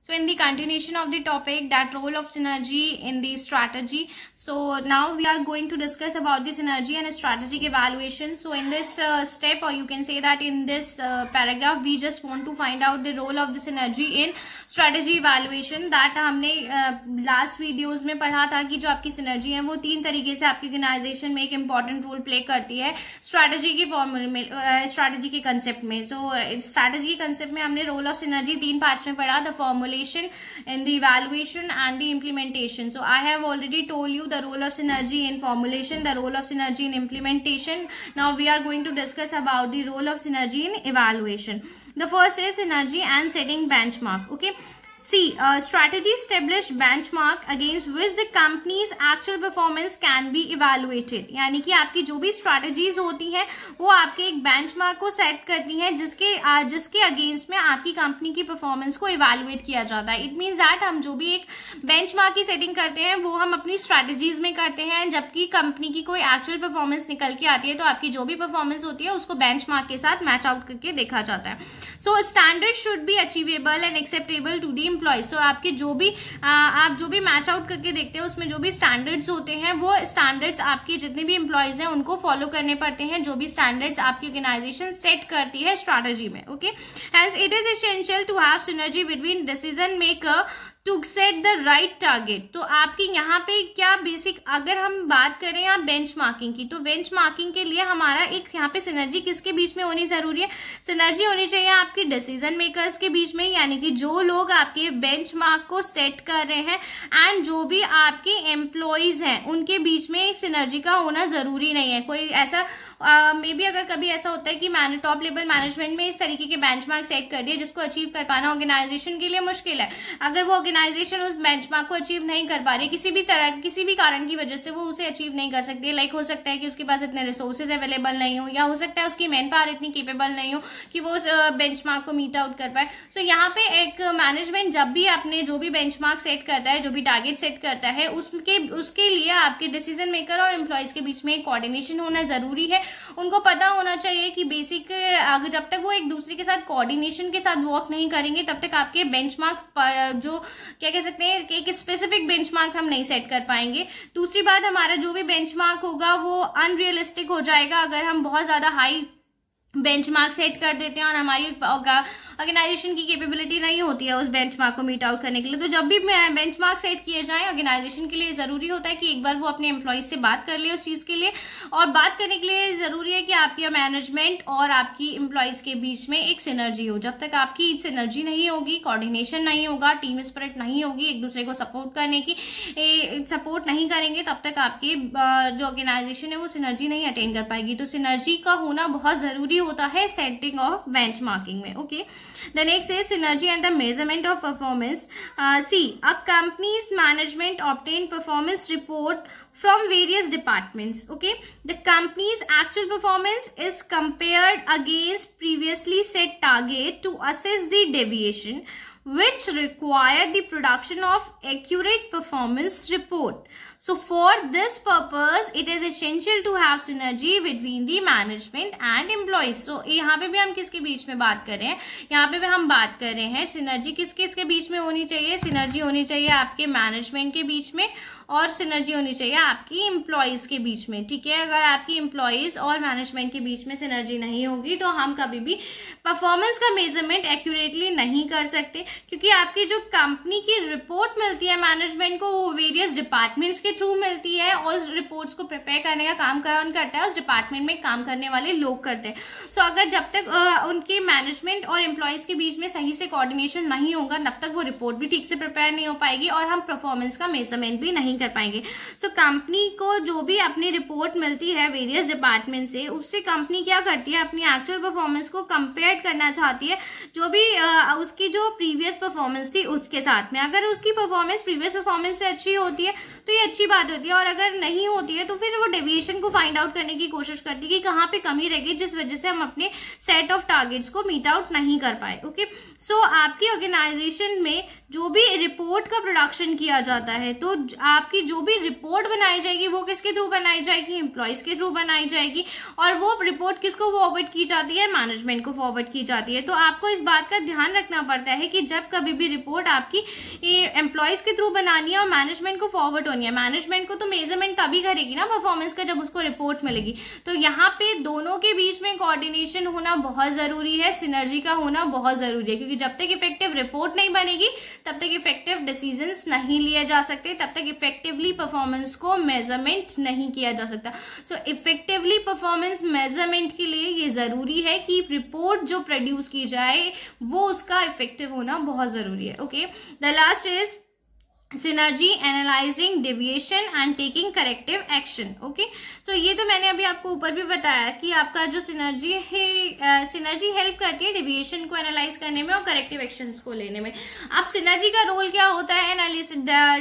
So in the continuation of the topic, that role of synergy in the strategy. So now we are going to discuss about the synergy and strategic evaluation. So in this step, or you can say that in this paragraph, we just want to find out the role of the synergy in strategy evaluation. That हमने last videos में पढ़ा था कि जो आपकी synergy है वो तीन तरीके से आपकी organization में एक important role play करती है strategy के formula में, strategy के concept में. So strategy के concept में हमने role of synergy तीन parts में पढ़ा, the formulation and the evaluation and the implementation. So I have already told you the role of synergy in formulation, the role of synergy in implementation. Now we are going to discuss about the role of synergy in evaluation. The first is synergy and setting benchmark. Okay. See, strategy established benchmark against which the company's actual performance can be evaluated. यानी कि आपकी जो भी strategies होती हैं वो आपके एक benchmark को set करती हैं जिसके against में आपकी कंपनी की performance को evaluate किया जाता है. It means that हम जो भी एक benchmark की setting करते हैं वो हम अपनी strategies में करते हैं, जबकि कंपनी की कोई actual performance निकल के आती है तो आपकी जो भी performance होती है उसको benchmark के साथ match out करके देखा जाता है. So standards should be achievable and acceptable to the employees. So आपके जो भी आप जो भी मैच आउट करके देखते हैं उसमें जो भी स्टैंडर्ड्स होते हैं वो स्टैंडर्ड्स आपके जितने भी एम्प्लॉयज हैं उनको फॉलो करने पड़ते हैं, जो भी स्टैंडर्ड्स आपकी ऑर्गेनाइजेशन सेट करती है स्ट्रैटेजी में. Okay, hence it is essential to have synergy between decision maker to set the right target. तो आपकी यहाँ पे क्या बेसिक, अगर हम बात करें यहाँ बेंचमार्किंग की, तो बेंचमार्किंग के लिए हमारा एक यहाँ पे सिनर्जी किसके बीच में होनी जरूरी है? सिनर्जी होनी चाहिए आपकी डिसीजन मेकर्स के बीच में, यानी कि जो लोग आपके बेंचमार्क को सेट कर रहे हैं एंड जो भी आपके एम्प्लॉयज हैं उनके बीच में एक सिनर्जी का होना जरूरी नहीं है. कोई ऐसा मे बी अगर कभी ऐसा होता है कि टॉप लेवल मैनेजमेंट में इस तरीके के बेंचमार्क सेट कर दिए जिसको अचीव कर पाना ऑर्गेनाइजेशन के लिए मुश्किल है. अगर वो ऑर्गेनाइजेशन उस बेंचमार्क को अचीव नहीं कर पा रही किसी भी कारण की वजह से, वो उसे अचीव नहीं कर सकती है. लाइक हो सकता है कि उसके पास इतने रिसोर्सेज अवेलेबल नहीं हो, या हो सकता है उसकी मैन पावर इतनी केपेबल नहीं हो कि वो उस बेंचमार्क को मीट आउट कर पाए. सो यहाँ पे एक मैनेजमेंट जब भी अपने जो भी बेंचमार्क सेट करता है, जो भी टारगेट सेट करता है, उसके लिए आपके डिसीजन मेकर और एम्प्लॉयज के बीच में एक कोऑर्डिनेशन होना जरूरी है. उनको पता होना चाहिए कि बेसिक जब तक वो एक दूसरे के साथ कोऑर्डिनेशन के साथ वर्क नहीं करेंगे तब तक आपके बेंचमार्क पर जो क्या कह सकते हैं कि एक स्पेसिफिक बेंचमार्क हम नहीं सेट कर पाएंगे. दूसरी बात, हमारा जो भी बेंचमार्क होगा वो अनरियलिस्टिक हो जाएगा अगर हम बहुत ज्यादा हाई बेंचमार्क सेट कर देते हैं और हमारी ऑर्गेनाइजेशन की कैपेबिलिटी नहीं होती है उस बेंचमार्क को मीट आउट करने के लिए. तो जब भी बेंचमार्क सेट किए जाएं ऑर्गेनाइजेशन के लिए जरूरी होता है कि एक बार वो अपने एम्प्लॉयज से बात कर ले उस चीज के लिए, और बात करने के लिए जरूरी है कि आपकी मैनेजमेंट और आपकी एम्प्लॉयज के बीच में एक सिनर्जी हो. जब तक आपकी सिनर्जी नहीं होगी, कोऑर्डिनेशन नहीं होगा, टीम स्पिरिट नहीं होगी, एक दूसरे को सपोर्ट करने की सपोर्ट नहीं करेंगे, तब तक आपकी जो ऑर्गेनाइजेशन है वो सिनर्जी नहीं अटेन कर पाएगी. तो सिनर्जी का होना बहुत जरूरी होता है सेटिंग ऑफ बेंचमार्किंग में. Okay, the next is synergy and the measurement of performance. See, a company's management obtain performance report from various departments. Okay, the company's actual performance is compared against previously set target to assess the deviation, which require the production of accurate performance report. So for this purpose, it is essential to have synergy between the management and employees. So यहाँ पे भी हम किसके बीच में बात कर रहे हैं? यहाँ पे भी हम बात कर रहे हैं सिनर्जी किसके बीच में होनी चाहिए? सिनर्जी होनी चाहिए आपके मैनेजमेंट के बीच में और सिनर्जी होनी चाहिए आपकी एम्प्लॉयज के बीच में. ठीक है, अगर आपकी एम्प्लॉयज और मैनेजमेंट के बीच में सिनर्जी नहीं होगी तो हम कभी भी परफॉर्मेंस का मेजरमेंट एक्यूरेटली नहीं कर सकते, क्योंकि आपकी जो कंपनी की रिपोर्ट मिलती है मैनेजमेंट को वो वेरियस डिपार्टमेंट्स के थ्रू मिलती है और उस रिपोर्ट्स को प्रिपेयर करने का काम कौन करता है? उस डिपार्टमेंट में काम करने वाले लोग करते हैं. सो अगर जब तक उनके मैनेजमेंट और एम्प्लॉयज के बीच में सही से कोऑर्डिनेशन नहीं होगा तब तक वो रिपोर्ट भी ठीक से प्रिपेयर नहीं हो पाएगी और हम परफॉर्मेंस का मेजरमेंट भी नहीं कर पाएंगे. सो कंपनी को जो भी अपनी रिपोर्ट मिलती है वेरियस डिपार्टमेंट से, उससे कंपनी क्या करती है? अपनी एक्चुअल परफॉर्मेंस को कंपेयर करना चाहती है जो भी उसकी जो प्रीवियस परफॉर्मेंस थी उसके साथ में. अगर उसकी परफॉर्मेंस प्रीवियस परफॉर्मेंस से अच्छी होती है तो ये अच्छी बात होती है, और अगर नहीं होती है तो फिर वो डेविएशन को फाइंड आउट करने की कोशिश करती है कि कहाँ पे कमी रह गई जिस वजह से हम अपने सेट ऑफ टारगेट्स को मीट आउट नहीं कर पाए. ओके, सो आपकी ऑर्गेनाइजेशन में जो भी रिपोर्ट का प्रोडक्शन किया जाता है, तो आपकी जो भी रिपोर्ट बनाई जाएगी वो किसके थ्रू बनाई जाएगी, एम्प्लॉयज के थ्रू बनाई जाएगी, और वो रिपोर्ट किसको फॉरवर्ड की जाती है, मैनेजमेंट को फॉरवर्ड की जाती है। तो आपको इस बात का ध्यान रखना पड़ता है कि जब कभी भी रिपोर्ट आपकी एम्प्लॉयज के थ्रू बनानी है और मैनेजमेंट को फॉरवर्ड होनी है, मैनेजमेंट को तो मेजरमेंट तभी करेगी ना परफॉर्मेंस का, जब उसको रिपोर्ट मिलेगी। तो यहाँ पे दोनों के बीच में कोऑर्डिनेशन होना बहुत जरूरी है, सिनर्जी का होना बहुत जरूरी है, क्योंकि जब तक इफेक्टिव रिपोर्ट नहीं बनेगी तब तक इफेक्टिव डिसीजंस नहीं लिए जा सकते, तब तक इफेक्टिवली परफॉर्मेंस को मेजरमेंट नहीं किया जा सकता। सो इफेक्टिवली परफॉर्मेंस मेजरमेंट के लिए ये जरूरी है कि रिपोर्ट जो प्रोड्यूस की जाए वो उसका इफेक्टिव होना बहुत जरूरी है। Okay, the last is synergy analysing deviation and taking corrective action. Okay, तो ये तो मैंने अभी आपको ऊपर भी बताया कि आपका जो सिनर्जी है, सिनर्जी हेल्प करती है डेविएशन को एनालाइज करने में और करेक्टिव एक्शंस को लेने में। अब सिनर्जी का रोल क्या होता है एनालिसिस,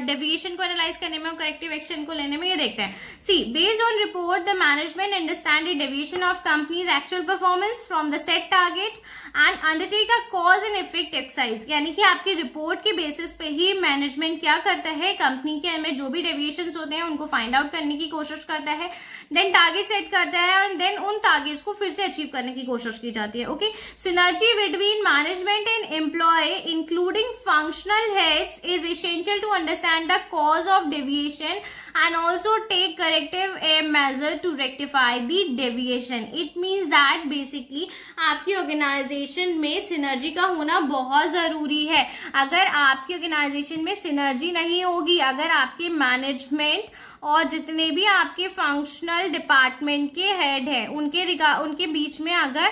डेविएशन को एनालाइज करने में और करेक्टिव एक्शन को लेने में, ये देखते हैं। C, based on report the management understand the deviation of company's actual performance from the set target and undertake a cause and effect exercise. यानी कि आपकी रिपोर्ट के बेसिस पे ही मैनेजमेंट क्या करता है, कंपनी के में जो भी डेविएशंस होते हैं उनको फाइंड आउट करने की कोशिश करता है, देन टारगेट सेट करता है एंड देन उन टारगेट्स को फिर से अचीव करने की कोशिश की जाती है। Okay, synergy between management and employ including functional heads is essential to understand the cause of deviation and also take corrective measure to rectify the deviation. It means that basically आपकी organisation में synergy का होना बहुत जरूरी है। अगर आपकी organisation में सिनर्जी नहीं होगी, अगर आपके मैनेजमेंट और जितने भी आपके फंक्शनल डिपार्टमेंट के हेड हैं उनके बीच में अगर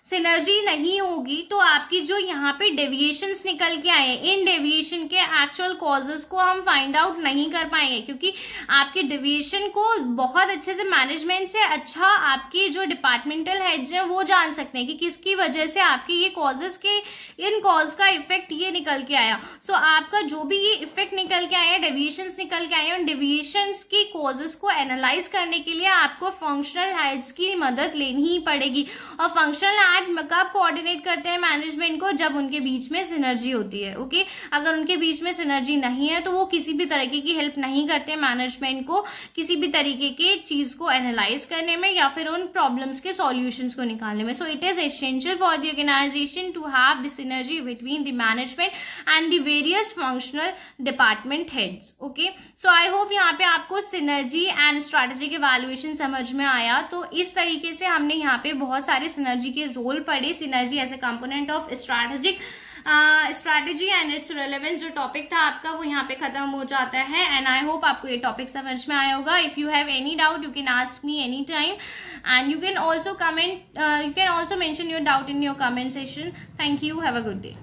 सिनर्जी नहीं होगी, तो आपकी जो यहाँ पे डेविएशंस निकल के आए, इन डेविएशन के एक्चुअल कॉजेस को हम फाइंड आउट नहीं कर पाएंगे, क्योंकि आपके डेविएशन को बहुत अच्छे से मैनेजमेंट से अच्छा आपके जो डिपार्टमेंटल हेड्स हैं वो जान सकते हैं कि किसकी वजह से आपके ये कॉजेस के, इन कॉज का इफेक्ट ये निकल के आया। सो आपका जो भी ये इफेक्ट निकल के आया, डेविएशंस निकल के आए, उन डेविएशंस की कॉजेस को एनालाइज करने के लिए आपको फंक्शनल हेड्स की मदद लेनी ही पड़ेगी। और फंक्शनल कब कोऑर्डिनेट करते हैं मैनेजमेंट को, जब उनके बीच में सिनर्जी होती है। ओके, अगर उनके बीच में सिनर्जी नहीं है तो वो किसी भी तरीके की हेल्प नहीं करते मैनेजमेंट को किसी भी तरीके के चीज को एनालाइज करने में या फिर उन प्रॉब्लम्स के सॉल्यूशंस को निकालने में। So it is essential for the organisation to have the synergy between the management and the various functional department heads. Okay, so I hope यहाँ पे आपको सिनर्जी एंड स्ट्रैटेजिक इवैल्यूएशन समझ में आया। तो इस तरीके से हमने यहाँ पे बहुत सारे सिनर्जी के रोल पढ़े, synergy as a component of strategic strategy and its relevance. जो टॉपिक था आपका वो यहाँ पे खत्म हो जाता है एंड आई होप आपको ये टॉपिक समझ में आया होगा। If you have any doubt you can ask me any time and you can also comment, you can also mention your doubt in your comment session. Thank you, have a good day.